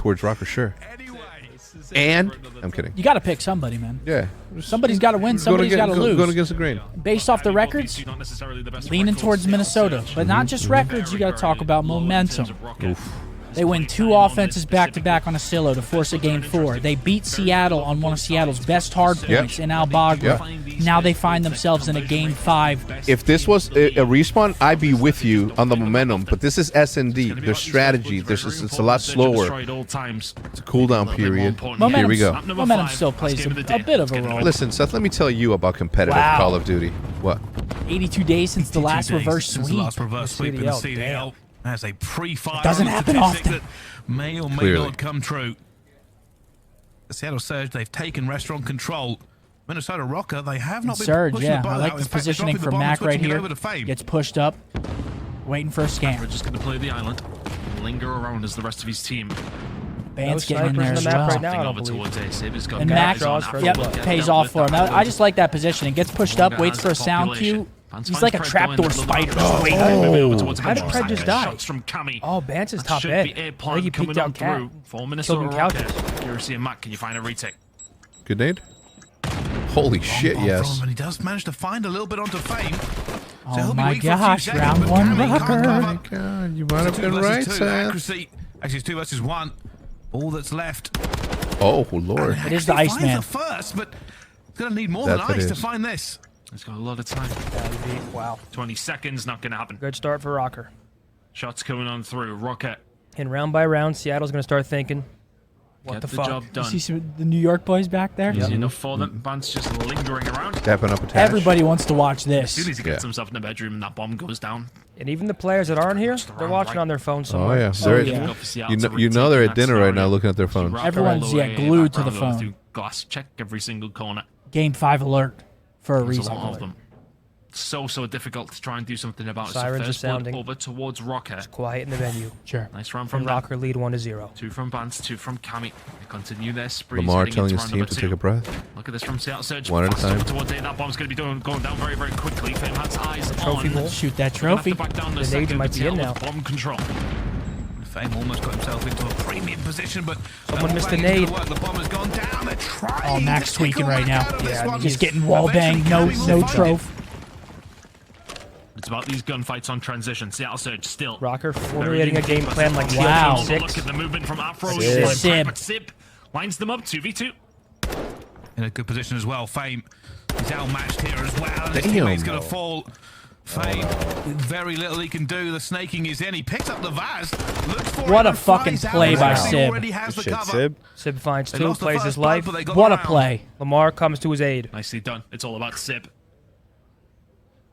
towards Rokkr, sure. And I'm kidding. You got to pick somebody, man. Yeah. Somebody's got to win. Somebody's got to lose. Going against the grain. Based off the records, leaning towards Minnesota. But not just records. You got to talk about momentum. Oof. They win 2 offenses back-to-back on a silo to force a Game 4. They beat Seattle on one of Seattle's best hard points in Al-Bagra. Now they find themselves in a Game 5. If this was a respawn, I'd be with you on the momentum. But this is S&D. Their strategy. It's a lot slower. It's a cooldown period. Here we go. Momentum still plays a bit of a role. Listen, Seth, let me tell you about competitive Call of Duty. What? 82 days since the last reverse sweep. In the CDL. As a pre-fire doesn't happen often. That may or may not come true. The Seattle Surge, they've taken restaurant control. Minnesota Rokkr, they have not been Surge, pushing yeah. the I like this positioning for Mac right here. Gets pushed up, waiting for a scan. We're just going to play the island and linger around as the rest of his team. Band's getting in there as well. Right now, and Mac, pays off for him. I just like that positioning. Gets pushed up, waits for a sound cue. He's like a trapdoor spider. How did Pred just die? Oh, Bance is top ed. I think he peeked out Cat. Killed him couches. Curiosity and Mac, can you find a retake? Good nade? Holy shit, yes. And he does manage to find a little bit onto Fame. Oh my gosh, round 1 Rokkr. Oh my god, you might have been right, Seth. Actually, it's 2 versus 1. All that's left. Oh, Lord. It is the Iceman. First, but it's going to need more than ice to find this. He's got a lot of time. Wow. 20 seconds, not going to happen. Good start for Rokkr. Shots coming on through. Rokkr. And round by round, Seattle's going to start thinking, what the fuck? Job done. You see some of the New York boys back there? Easy enough for them. Bant's just lingering around. Tapping up attached. Everybody wants to watch As soon this. as he gets himself in the bedroom and that bomb goes down. And even the players that aren't here, they're watching on their phone somewhere. Oh, yeah. You know they're at dinner right now looking at their phones. Everyone's glued to the phone. Glass check every single corner. Game 5 alert for a There's reason. a lot of them. So difficult to try and do something about it. Sirens so are first blood sounding. over towards Rokkr. It's quiet in the venue. Sure. Nice run from And Rokkr lead 1-0. 2 from Bance, 2 from Cammy. They continue their spree. Lamar telling his team to take a breath. Look at this from Seattle Surge. One at a time. Towards it. That bomb's going to be going down very, very quickly. Fame has eyes Trophy on. ball. Shoot that trophy. The nades might be in now. Bomb control. Fame almost got himself into a premium position, but someone missed a nade. The bomb has gone down. They're trying. Oh, Mac's tweaking right now. Yeah, just getting wall banged. No trophy. It's about these gunfights on transition. Seattle Surge still. Rokkr formulating a game plan like wow. Look at the movement from Afro. Sib. Lines them up 2v2. In a good position as well. Fame is outmatched here as well. And his Damn. teammate's going to fall. Fame, very little he can do. The snaking is in. He picks up the Vaz. Looks for What it a fucking play by Sib. Sib finds 2, plays his life. What a play. Lamar comes to his aid. Nicely done. It's all about Sib.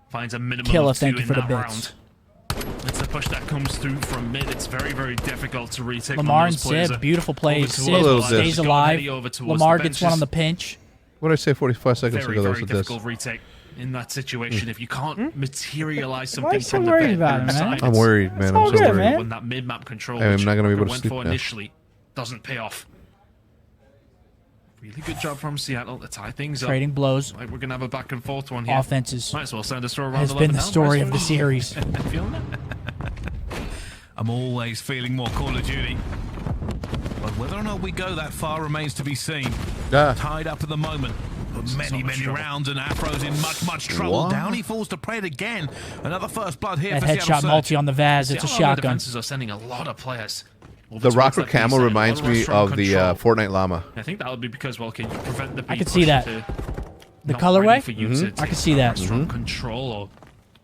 Finds a minimum Killer, of 2 thank you in for the that bits. round. It's the push that comes through from mid. It's very, very difficult to retake. Lamar and Sib, beautiful plays. Sib stays alive. Lamar gets one on the pinch. What did I say 45 seconds very, ago? That very was this. difficult retake in that situation. If you can't materialize Why are something you so from the worried bit about it, man? side, I'm worried, man. all I'm so good, worried. man. when that mid-map control, I'm which not gonna be able to went sleep for now. initially, doesn't pay off. Really good job from Seattle to tie things up. Trading blows. Like we're gonna have a back and forth one here. Offenses. Might as well send us to around Has been the story of the series. Feeling it? I'm always feeling more Call of Duty. But whether or not we go that far remains to be seen. Tied up at the moment. But many rounds, and Afro's in much trouble. What? Down he falls to Pred again. Another first blood here That for Seattle headshot Surge. multi on the Vaz. It's a Seattle shotgun. defenses are sending a lot of players. The Rokkr camo reminds me of the Fortnite llama. I think that would be because, well, can you prevent the I could see that. The colorway? I could see that. Strong control, or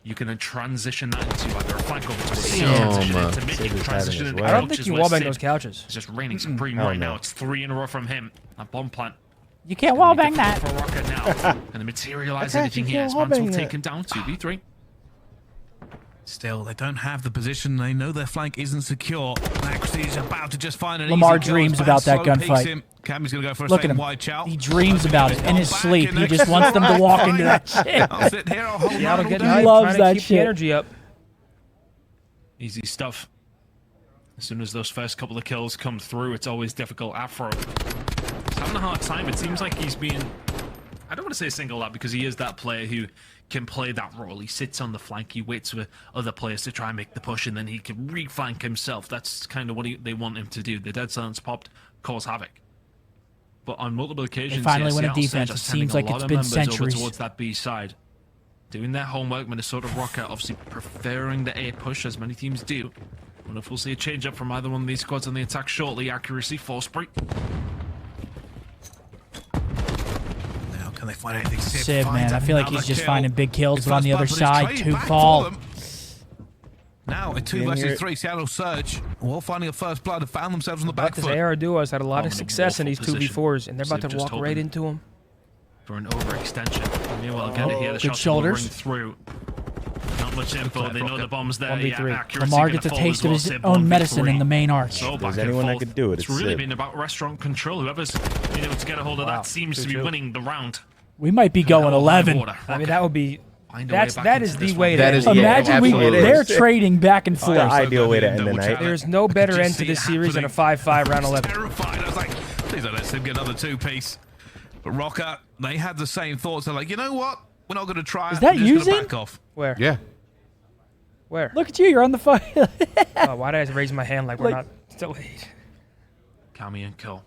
you can transition that into either a flank over to a transition into I don't think you wallbang those couches. It's just raining supreme right now. It's 3 in a row from him. That bomb plant. You can't wallbang that. For Rokkr now. And to materialize anything here. Spans will take him down 2v3. Still, they don't have the position. They know their flank isn't secure. Maxie's about to just find an Lamar easy kill. dreams about that gunfight. Cammy's going to go for a Look at him. wide chow. He dreams about it in his sleep. He just wants them to walk into that shit. I'll sit here, I'll hold Seattle on. getting He hyped, loves trying to that keep shit. the energy up. Easy stuff. As soon as those first couple of kills come through, it's always difficult. Afro, he's having a hard time. It seems like he's being I don't want to say single out because he is that player who can play that role. He sits on the flank, he waits for other players to try and make the push, and then he can reflank himself. That's kind of what they want him to do. The dead silence popped, cause havoc. But on multiple occasions, they finally win a defense. It seems like it's been centuries. Towards that B side, doing their homework. Minnesota Rokkr obviously preferring the A push, as many teams do. I wonder if we'll see a change up from either one of these squads on the attack shortly. Accuracy, force break. Now, can they find anything? Civ, man, I feel like he's just finding big kills, but on the other side, 2 fall. Now, a 2 versus 3 Seattle Surge, while finding a first blood, have found themselves on the back foot. This AR duo has had a lot of success in these 2v4s, and they're about to walk right into him. For an overextension. Meanwhile, get it here. The good shoulders. Through. Not much info. They know the bomb's there. Yeah, Lamar gets a taste of his own medicine in the main arch. So there's anyone that could do it. It's really been about restaurant control. Whoever's been able to get a hold of that seems to be winning the round. We might be going 11. I mean, that would be... That is the way to end. Imagine they're trading back and forth. The ideal way to end the night. There's no better end to this series than a 5-5 round 11. Terrified. I was like, please don't let him get another 2-piece. But Rokkr, they had the same thoughts. They're like, you know what? We're not going to try. Is that using? Back off. Where? Yeah. Where? Look at you. You're on the fight. Oh, why did I raise my hand like we're not still late? Kami and Co.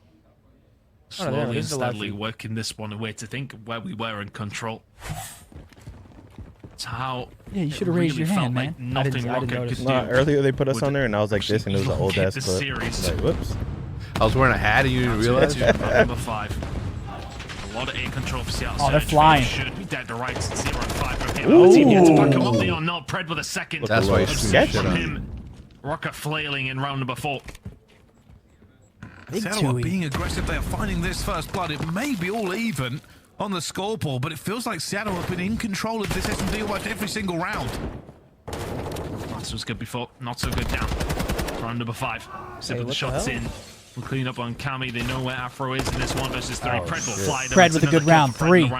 Slowly and steadily working this one away to think where we were in control. It's how you should have raised your hand, man. Like nothing Rokkr could do. Earlier they put us on there, and I was like this, and it was an old ass clip. Like, whoops. I was wearing a hat, and you didn't realize. Number 5. A lot of A control for Seattle. Oh, they're flying. Should be dead to right. 0 and 5 from him. Oh, team to back him up there or not. Pred with a second. That's why he's shit from him. Rokkr flailing in round number 4. Seattle are being aggressive. They are finding this first blood. It may be all even on the scoreboard, but it feels like Seattle have been in control of this S&D almost every single round. This was good before, not so good now. Round number 5. Simple the shots in. We'll clean up on Kami. They know where Afro is in this 1 versus 3. Pred will fly. Pred with a good round. 3.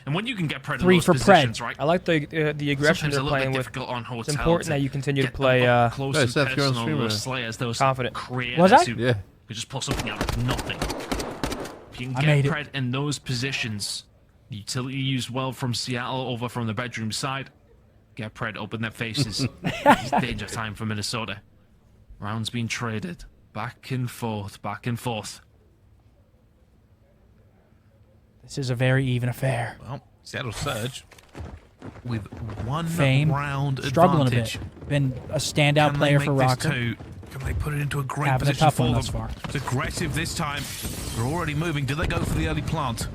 And when you can get Pred 3 for Pred. Right? I like the aggression they're playing with. It's important that you continue to play close and personal Slayers. Those confident. Was I? Yeah. You just pull something out of nothing. If you can get Pred in those positions, utility used well from Seattle over from the bedroom side. Get Pred, open their faces. It's danger time for Minnesota. Rounds being traded. Back and forth, back and forth. This is a very even affair. Well, Seattle Surge with 1 Fame, round struggling advantage. A bit. Been a standout player for Rokkr. Can they put it into a great Having position a tough for one them? thus far. It's aggressive this time. They're already moving. Do they go for the early plant?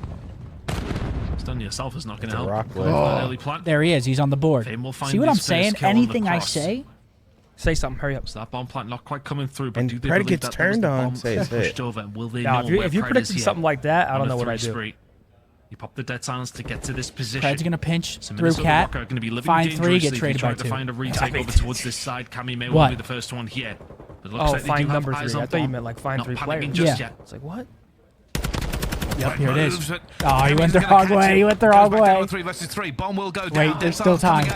Stun yourself is not going to help. Early plant. There he is. He's on the board. See what I'm saying? Anything I say? Say something. Hurry up. So that bomb plant not quite coming through, but and do they Pred gets turned on. Say pushed over? Will they now, know if you predicted something like that, I don't know what I do. Spree. You pop the dead silence to get to this position. Pred's gonna pinch so through Cat. Going to be living find 3, get traded by 2. To find a retake over towards this side. Kami may well be the first one here. But it looks like find number 3. I thought you meant like find 3 players. Yeah. It's like what? Yep, here it is. Oh, he went the wrong way. He went the wrong way. 3 versus 3. Bomb will go down. Wait, there's still time.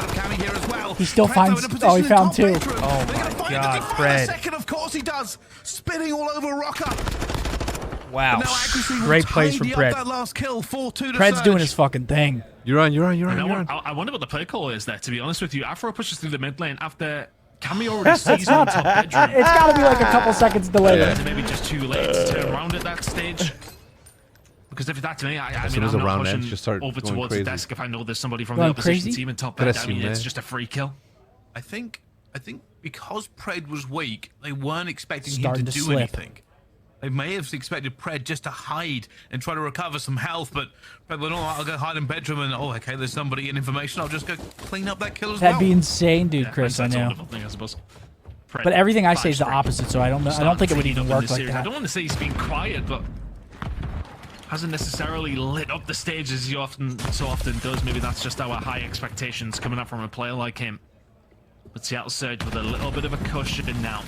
Well. He still finds. Oh, he found 2. Oh my God, Pred. Second, of course he does. Spinning all over Rokkr. Wow. Great plays from Pred. Pred's doing his fucking thing. You're on. I wonder what the play call is there, to be honest with you. Afro pushes through the mid lane after Kami already sees him on top bedroom. It's got to be like a couple seconds delayed. Yeah. Maybe just too late to turn around at that stage. Because if that's me, I mean, I'm not pushing just over towards the desk if I know there's somebody from the opposition team in top bed. I mean, it's just a free kill. I think because Pred was weak, they weren't expecting him to do anything. They may have expected Pred just to hide and try to recover some health, but Pred went, I'll go hide in bedroom and, okay, there's somebody in information. I'll just go clean up that kill as well. That'd be insane, dude, Chris, I know. That's a wonderful thing, I suppose. But everything I say is the opposite, so I don't think it would even work like that. I don't want to say he's been quiet, but hasn't necessarily lit up the stage as he so often does. Maybe that's just our high expectations coming up from a player like him. But Seattle Surge with a little bit of a cushion now.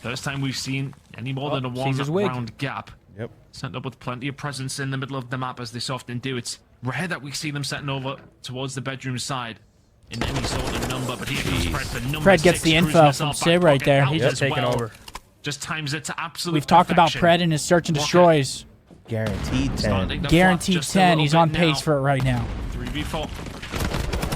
First time we've seen any more than a 1 round gap. Yep. Sent up with plenty of presence in the middle of the map as they so often do. It's rare that we see them setting over towards the bedroom side in any sort of number, but here comes Pred for number 6. Pred gets the info from Sid right there. He's just taking over. Just times it to absolute We've talked about Pred and his search and destroys. Guaranteed 10. Guaranteed 10. He's on pace for it right now. 3v4.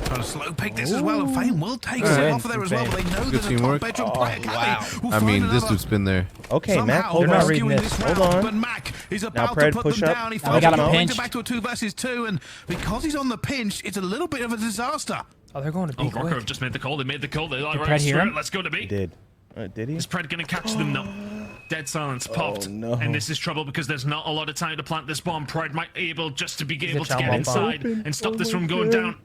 Trying to slow pick this as well, and Fame will take it off of there as well. But they know that the top bedroom player I mean, this dude's been there. Okay, Mac, hold on. Hold on. But Mac is Now, about Pred, to put push them up. down. He They got him pinched. back to a 2 versus 2, and because he's on the pinch, it's a little bit of a disaster. Oh, they're going to B. Rokkr have just made the call. They made the call. They're like, Pred right, hear him? let's go to B. He did. Did he? Is Pred going to catch them? No. Dead silence popped. Oh, no. And this is trouble because there's not a lot of time to plant this bomb. Pred might be able just to be able to child get bomb. inside and stop this from going down.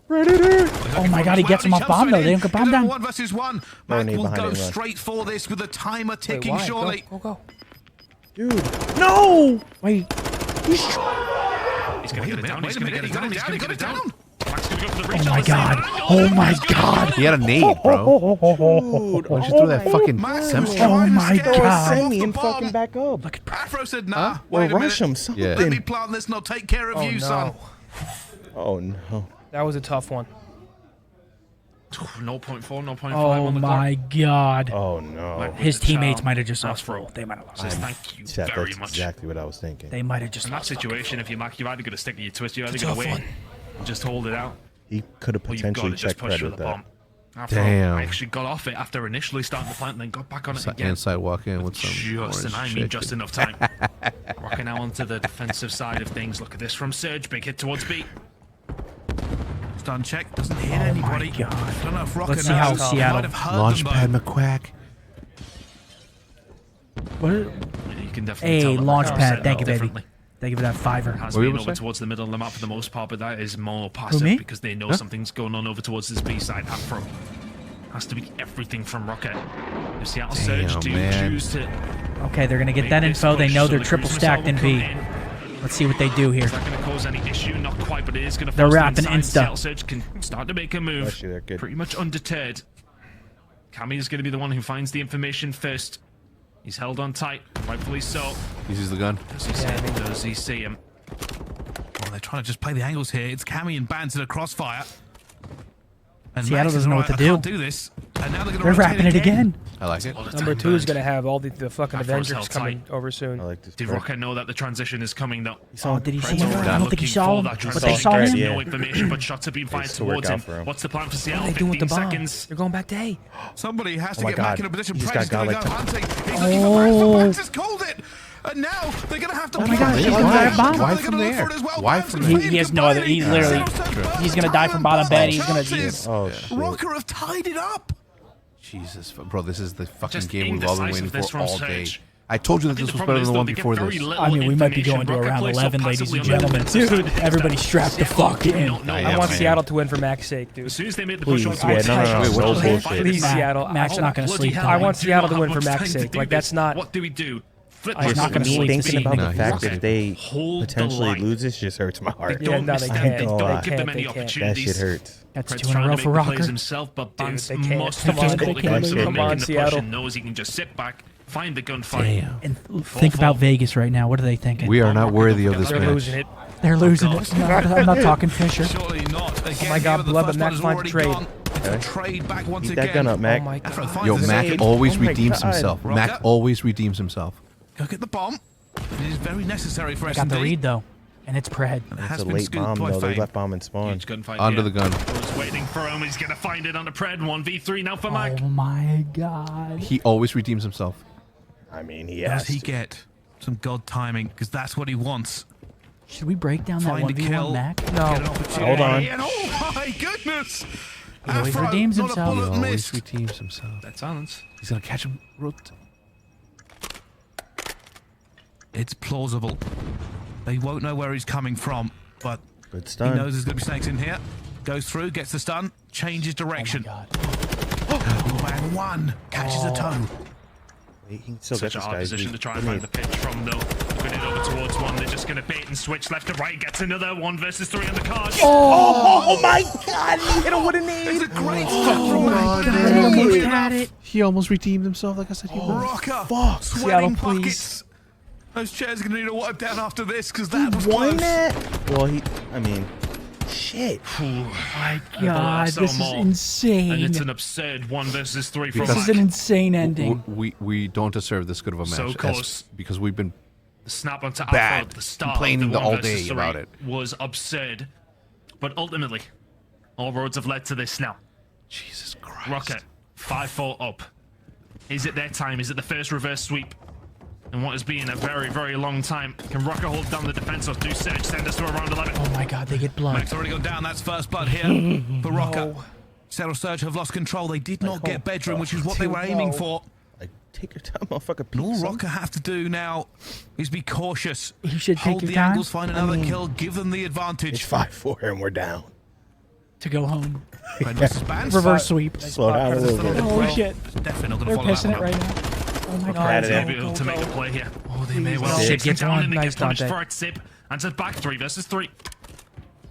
Predator. Oh my god, he gets him off bomb though. They don't get bomb down. 1 versus 1. Mac will go straight for this with the timer ticking surely. Go. Dude. No! Wait. He's going to get it down. He's going to get it down. He's going to get it down. Mac's going to go for the reach. Oh my god. Oh my god. He had a nade, bro. Dude. Why don't you throw that fucking Semstrom? Oh my god. Send me and fucking back up. Look at Afro said, nah, Or wait a rush minute. him. Something. Yeah. Let me plant this and I'll take care of you, son. Oh, no. That was a tough one. 0.4, 0.5 Oh on the my god. Oh, no. His teammates might have just lost. They might have lost. Says thank you Chat, very that's much. exactly what I was thinking. They might have just In that lost. situation, if you're Mac, you're either going to stick to your twist, you're either going to wait and just hold it out, He could have or you've got potentially to just checked push Pred for with the that. bomb. After Damn. all, I actually got off it after initially starting the plant and then got back on it again. Inside walk in with some Just, and I orange mean shit. just enough time. Rocking now onto the defensive side of things. Look at this from Surge. Big hit towards B. Stun check, doesn't hit anybody. God. Don't know if Rokkr Let's see how knows. He Seattle might have heard them, Launchpad though. McQuack. What? You can definitely Hey, tell that launch they're pad. set Thank up you, baby. differently. Thank you for that $5. Has What were you been gonna over say? towards the middle of the map for the most part, but that is more passive me? because they know something's going on over towards this B side. Afro has to be everything from Rokkr. If Seattle Surge Damn, do man. choose to Okay, they're gonna get make that this info. They push, know so they're the triple cruise stacked missile in will B. come in. Let's see what they do here. Is that going to cause any issue? Not quite, but it is going to They're force them wrapping inside. Insta. Seattle Surge can start to make a move. Actually, they're good. Pretty much undeterred. Cammy is going to be the one who finds the information first. He's held on tight, rightfully so. He sees the gun. Does he see him? Does he see him? Well, they're trying to just play the angles here. It's Cammy and Bans in a crossfire. And Seattle Max is doesn't know what right, to I do. can't do this. And now they're They're wrapping it again. I like it. Number 2 is going to have all the fucking Afro's Avengers held coming tight. over soon. I like this. Did Rokkr know that the transition is coming though? Oh, did he see him? Pred's I don't think he saw him, looking but for they that saw transition. him. Yeah. No information, but shots have been fired It's to work towards out him. for him. What's the plan for What Seattle? are they doing with the 15 bomb? seconds. They're going back to A. Somebody has to Oh my get back God. in a position. He's Pred's got going to go garlic. hunting. He's looking for Max, but Max has called it. And now they're going to have to Oh my God, he's gonna die of bomb. Why from there? Why from there? He has no other. He literally. He's gonna die from bottom bed. He's gonna. Oh, shit. Rokkr have tied it up. Jesus, bro, this is the fucking Just game we've all been waiting indecisiveness for from all day. Surge. I told you I that think this the was problem better is, than the though, one they get before very this. little I mean, we might be information. going to Rokkr around plays so 11, ladies passively and on the gentlemen. defensive side. Everybody strap the fuck in. I want Seattle to win for Mac's sake, dude. As soon as they made the Please, push yeah, no, no, no, Wait, no what's the- bullshit. Please, Seattle. Mac's not gonna sleep. I want do Seattle not to win have for much Mac's time to sake. do Like, this. that's not... What do we do? Flip He's this. not gonna Me sleep thinking this about the evening. fact Rokkr, that they hold the potentially line. lose this just hurts my heart. Yeah, Don't no, miss they them. can't. They They don't give can't. them any They can't. That opportunities. shit hurts. That's Pred's 2 in a trying row to for make the plays Rokkr. himself, but Bans they can't. must Come have on, goal they can't. against him, Come making on, the push Seattle. and knows he can just sit back, find the gunfight. Damn. And think about Vegas right now. What are they thinking? We are not worthy of this They're match. losing it. They're losing it. I'm not talking Fisher. Surely not. Again, Oh my God, here, the Blood, first but one Max has finds already trade. gone. It's a trade back once Keep again. that gun up, Mac. Oh my Afro God. finds Yo, the Mac save. always Oh my redeems God. himself. Rokkr. Mac always redeems himself. Go get the bomb. It is very necessary for I got the S&D. read though, and it's Pred. It has It's a been late scooped bomb, by though. They Fame. left bomb and spawn. Huge gunfight. Under here. the gun. Was waiting for him. He's gonna find it on the Pred. 1v3 now for Mac. Oh my God. He always redeems himself. I mean, he Does has he to. get some god timing? Because that's what he wants. Should we break down that Find a 1v1 kill. Mac? Get an No. opportunity. Hold on. And oh my goodness! He always Afro, redeems not a himself. He bullet always missed. redeems himself. That silence. He's gonna catch him. It's plausible. They won't know where he's coming from, but Good he stun. knows there's going to be snakes in here. Goes through, gets the stun, changes direction. God. Bang one, catches a toe. He can still Such get a this hard guy. position to try and find the pitch from, though. Putting it over towards one. They're just going to bait and switch left to right. Gets another 1 versus 3 on the card. Oh my God! He hit him with a nade. It's a great stop from Mac. He almost had it. He almost redeemed himself, like I said he would. Rokkr, Fuck. sweating Seattle, please. buckets. Those chairs are going to need a wipe down after this because that was Won close. that? Well, I mean, shit. My God, so this is more. insane. And it's an absurd 1 versus 3 from This is an Mac. insane ending. We don't deserve this good of a match. So as- close. because we've been The snap onto bad. Alpha at the start Complaining of the all day 1 about 3 it. was absurd. But ultimately, all roads have led to this now. Jesus Christ. Rokkr, 5-4 up. Is it their time? Is it the first reverse sweep? And what has been a very, very long time. Can Rokkr hold down the defense or do Surge send us to around 11? Oh my god, they get blood. Max already gone down. That's first blood here for Rokkr. Seattle Surge have lost control. They did not get bedroom, which is what they were aiming for. Like, take your time, motherfucker. And all Rokkr have to do now is be cautious. You should hold take the your time. angles, find another kill, give them the advantage. It's 5-4 and we're down. To go home. Reverse Reverse sweep. Slow down a little bit. Oh shit. Definitely not going They're to follow pissing that it one right up. now. Oh my Proud god. of They'll them. be able to make a play here. Oh, they may well. Sid Six gets down one. and they Nice get punished Dante. for it. Sib and says back 3 versus 3.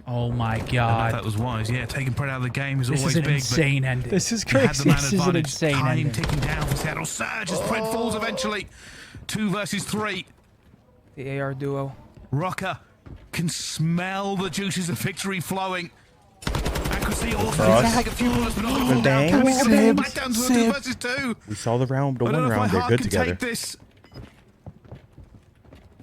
Oh my That god. was wise. Yeah, taking Pred out of the game is This always is an big. insane ending. This is but you had the crazy. man This is an advantage. insane Time ending. ticking down for Seattle Surge as Pred falls eventually. 2 versus 3. The AR duo. Rokkr can smell the juices of victory flowing. Accuracy also Cross. take a few bullets, but not the full Dang. down. Can we Sib, get back down to the 2 versus 2? We saw the round, the I don't one know if my round. They're heart good can together. take this.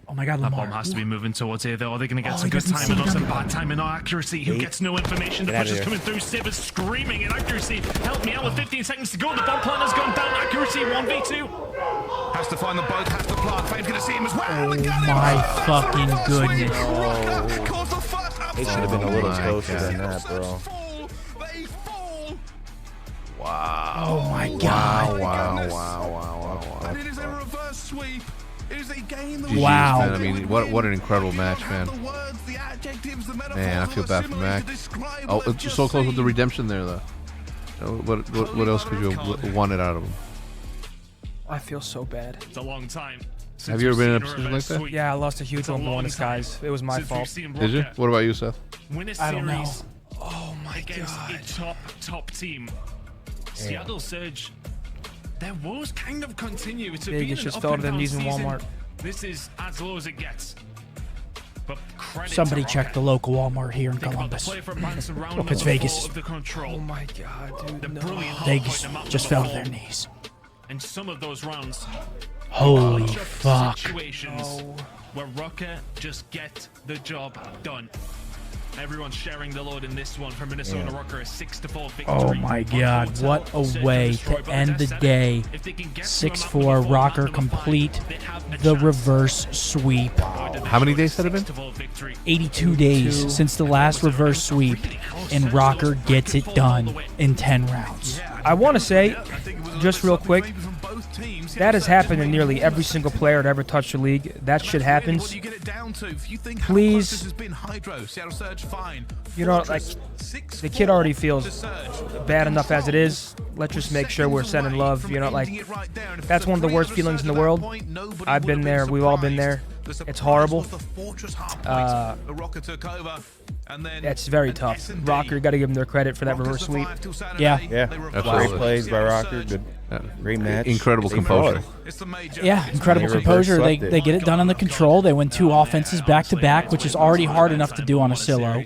Oh my god, That Lamar. bomb has to be moving towards here, though. Are they going to get Oh, some he good doesn't timing see or some them. bad timing or accuracy? Who Eight. gets no information? The Get out push of is here. coming through. Sib is screaming in accuracy. Help me out with 15 seconds to go. The bomb plan has gone down. Accuracy 1v2. Has to find them both, has to plant. Fame's going to see him as well. Oh and got him. my First fucking reverse goodness. sweep. Rokkr calls the first upset. It should have been a little my closer God. than that, bro. They fall. Wow. Oh my god. Wow. And it is a reverse sweep. It is a game that GG's, Wow. man. I mean, what an incredible match, man. The words, the adjectives, the Man, I feel bad for Mac. Oh, it's so close with the redemption there, though. What else could you have wanted out of him? I feel so bad. It's a long time. Have you ever been in a position like that? Yeah, I lost a huge one to one of the guys. It was my fault. Did you? What about you, Seth? Win a I don't know. series Oh my against god. a top team. Seattle Surge. Their woes kind of continue. It's Vegas just fell to their knees in Walmart. This is as low as it gets. But credit Somebody to check Rokkr. the local Walmart here in Think about the Columbus. play from Mance around Look, it's the Vegas. ball of the control. Oh my god, The dude. No. brilliant Vegas hard point, the just map fell of to the their ball. knees. And some of those rounds, Holy clutch up fuck. situations where Rokkr just get the job done. Everyone's sharing the load in this one for Minnesota Rokkr, a 6-4 victory. Oh my god, what a way to end the day. 6-4 Rokkr complete the reverse sweep. How many days had it been? 82 days since the last reverse sweep, and Rokkr gets it done in 10 rounds. I want to say, just real quick, that has happened in nearly every single player that ever touched the league. That shit happens. Please, you know, like, the kid already feels bad enough as it is. Let's just make sure we're sending love. You know, like, that's one of the worst feelings in the world. I've been there. We've all been there. It's horrible. That's very tough. Rokkr, got to give them their credit for that reverse sweep. Yeah. Yeah, great plays by Rokkr. Good, great match. Incredible They composure. Yeah, incredible They composure. They reverse swept they get it done on the control. They win 2 offenses back to back, which is already hard enough to do on Asilo.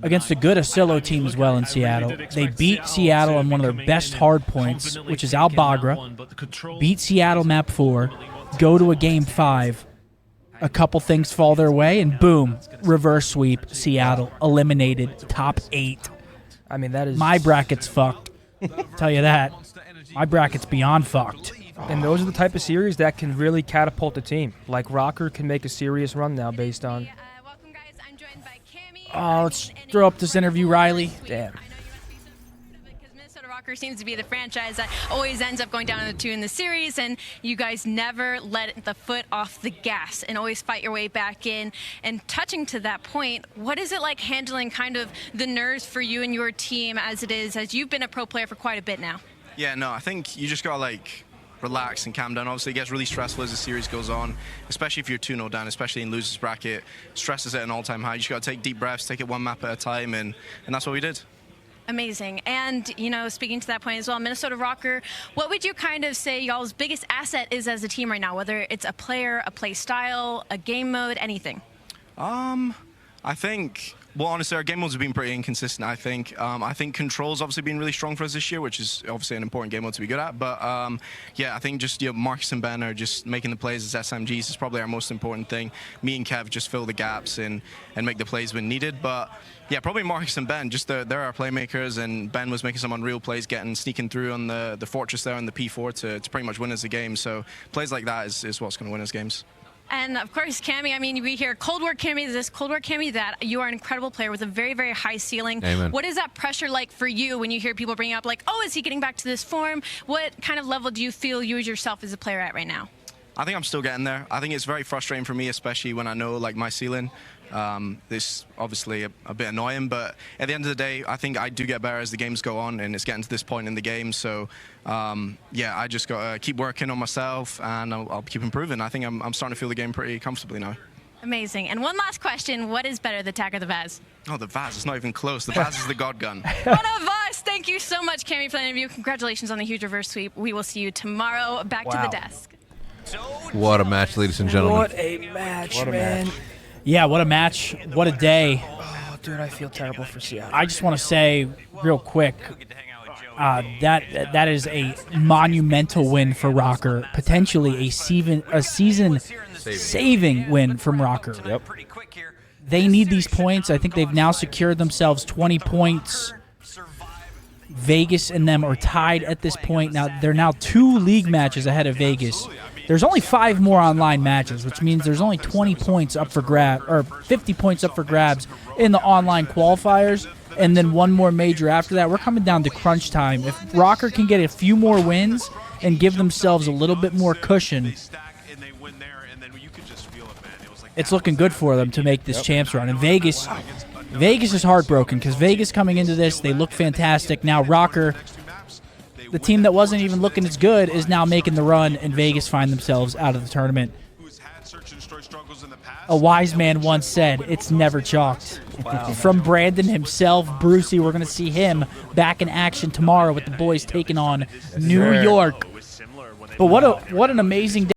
Against a good Asilo team as well in Seattle. They beat Seattle on one of their best hard points, which is Al Bagra. Beat Seattle map 4. Go to a game 5. A couple things fall their way, and boom, reverse sweep. Seattle eliminated, top 8. I mean, that is... My bracket's fucked. Tell you that. My bracket's beyond fucked. And those are the type of series that can really catapult the team. Like, Rokkr can make a serious run now based on... Welcome, guys. I'm joined by Cammy. Oh, let's throw up this interview, Riley. Damn. Because Minnesota Rokkr seems to be the franchise that always ends up going down to the 2 in the series, and you guys never let the foot off the gas and always fight your way back in. And touching to that point, what is it like handling kind of the nerves for you and your team as it is, as you've been a pro player for quite a bit now? Yeah, no, I think you just gotta like relax and calm down. Obviously, it gets really stressful as the series goes on, especially if you're 2-0 down, especially in losers bracket. Stress is at an all-time high. You just gotta take deep breaths, take it one map at a time, and that's what we did. Amazing. And, you know, speaking to that point as well, Minnesota Rokkr, what would you kind of say y'all's biggest asset is as a team right now, whether it's a player, a play style, a game mode, anything? I think Well, honestly, our game modes have been pretty inconsistent, I think. I think Control's obviously been really strong for us this year, which is obviously an important game mode to be good at. But, yeah, I think just Marcus and Ben are just making the plays as SMGs is probably our most important thing. Me and Kev just fill the gaps and make the plays when needed. But, yeah, probably Marcus and Ben, just they're our playmakers, and Ben was making some unreal plays, sneaking through on the Fortress there and the P4 to pretty much win us the game. So plays like that is what's going to win us games. And of course, Cammy, I mean, we hear Cold War Cammy this, Cold War Cammy that. You are an incredible player with a very, very high ceiling. Amen. What is that pressure like for you when you hear people bring up, like, oh, is he getting back to this form? What kind of level do you feel you as yourself as a player at right now? I think I'm still getting there. I think it's very frustrating for me, especially when I know, like, my ceiling. This obviously a bit annoying, but at the end of the day, I think I do get better as the games go on, and it's getting to this point in the game. So, yeah, I just got to keep working on myself, and I'll keep improving. I think I'm starting to feel the game pretty comfortably now. Amazing. And one last question. What is better, the TAC or the Vaz? Oh, the Vaz. It's not even close. The Vaz is the god gun. One of us. Thank you so much, Cammy, for the interview. Congratulations on the huge reverse sweep. We will see you tomorrow. Back to the desk. What a match, ladies and gentlemen. What a match, man. Yeah, what a match. What a day. Oh, dude, I feel terrible for Seattle. I just want to say real quick, that is a monumental win for Rokkr. Potentially a season-saving win from Rokkr. Yep. They need these points. I think they've now secured themselves 20 points. Vegas and them are tied at this point. Now they're now 2 league matches ahead of Vegas. There's only 5 more online matches, which means there's only 20 points up for grab, or 50 points up for grabs in the online qualifiers, and then 1 more major after that. We're coming down to crunch time. If Rokkr can get a few more wins and give themselves a little bit more cushion, it's looking good for them to make this champs run. And Vegas is heartbroken because Vegas coming into this, they look fantastic. Now Rokkr, the team that wasn't even looking as good, is now making the run, and Vegas find themselves out of the tournament. A wise man once said, it's never chalked. Wow. From Brandon himself, Brucey, we're going to see him back in action tomorrow with the boys taking on New York. But what an amazing day.